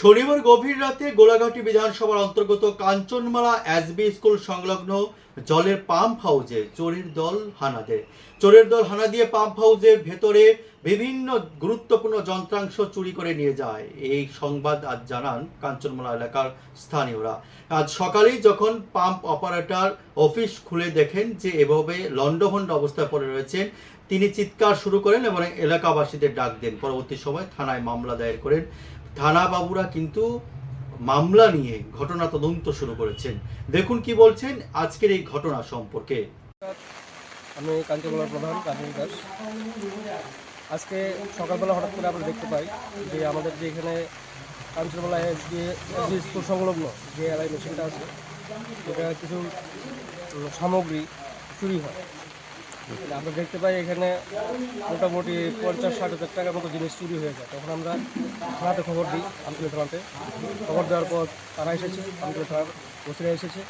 শনিবার গভীর রাতে গোলাঘাটি বিধানসভার অন্তর্গত কাঞ্চনমালা এসবি স্কুল সংলগ্ন জলের পাম্প হাউসে চোরের দল হানা দিয়ে পাম্প হাউসের ভেতরে বিভিন্ন গুরুত্বপূর্ণ যন্ত্রাংশ চুরি করে নিয়ে যায়। এই সংবাদ আজ জানান কাঞ্চনমালা এলাকার স্থানীয়রা। আজ সকালেই যখন পাম্প অপারেটর অফিস খুলে দেখেন যে এভাবে লণ্ডভণ্ড অবস্থায় পড়ে রয়েছেন, তিনি চিৎকার শুরু করেন এবং এলাকাবাসীদের ডাক দেন। পরবর্তী সময় থানায় মামলা দায়ের করেন। থানা বাবুরা কিন্তু মামলা নিয়ে ঘটনা তদন্ত শুরু করেছেন। দেখুন কি বলছেন আজকের এই ঘটনা সম্পর্কে। আমি কাঞ্চনমালার প্রধান কাজী দাস। আজকে সকালবেলা হঠাৎ করে আমরা দেখতে পাই যে আমাদের যে এখানে কাঞ্চনমালা এসডি স্কুল সংলগ্ন যে এলআই মেশিনটা আছে, এটা কিছু সামগ্রী চুরি হয়। আমরা দেখতে পাই এখানে মোটামুটি 50-60 হাজার টাকার মতো জিনিস চুরি হয়ে যায়। তখন আমরা থানাতে খবর দিই, আমতলী থানাতে। খবর দেওয়ার পর তারা এসেছে, আমতলী থানার ওসিরা এসেছে,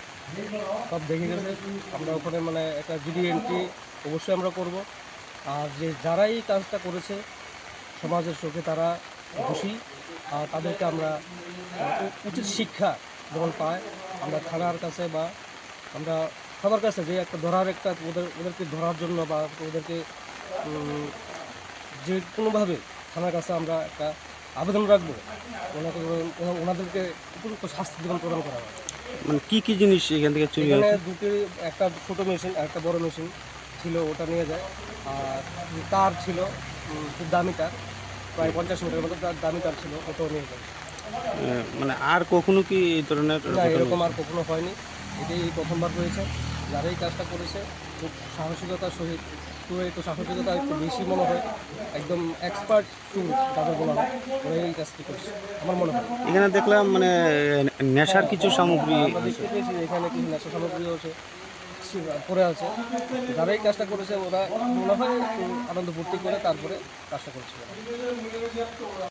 সব দেখে গেছে। আমরা ওখানে একটা জিডি এন্ট্রি অবশ্যই আমরা করব। আর যারাই কাজটা করেছে সমাজের চোখে তারা দোষী, আর তাদেরকে আমরা উচিত শিক্ষা যেমন পায় আমরা থানার কাছে বা আমরা সবার কাছে যে ওদেরকে ধরার জন্য বা ওদেরকে যে কোনোভাবে থানার কাছে আমরা একটা আবেদন রাখবো, ওনাদেরকে উপযুক্ত শাস্তি জীবন প্রদান করা হয়। মানে কি জিনিস এখান থেকে চুরি এখানে হয়েছে? দুটি, একটা ছোটো মেশিন আর একটা বড় মেশিন ছিল, ওটা নিয়ে যায়। আর তার ছিল খুব দামি তার, প্রায় 50 মিটারের মতো তার দামি তার ছিল, ওটাও নিয়ে যায়। মানে আর কখনো কি এই ধরনের না, এরকম আর কখনো হয়নি, এটাই প্রথমবার হয়েছে। যারা এই কাজটা করেছে খুব সাহসিকতার সহিত, একটু সাহসিকতা একটু বেশি মনে হয়, একদম এক্সপার্ট চুর তাদের বলা হয়, ওরা এই কাজটি করছে আমার মনে হয়। এখানে দেখলাম মানে নেশার কিছু সামগ্রী আমরা দেখতে পেয়েছি এখানে কিছু নেশা সামগ্রীও পড়ে আছে। যারা এই কাজটা করেছে ওরা মনে হয় একটু আনন্দ ফুর্তি করে তারপরে কাজটা করছে।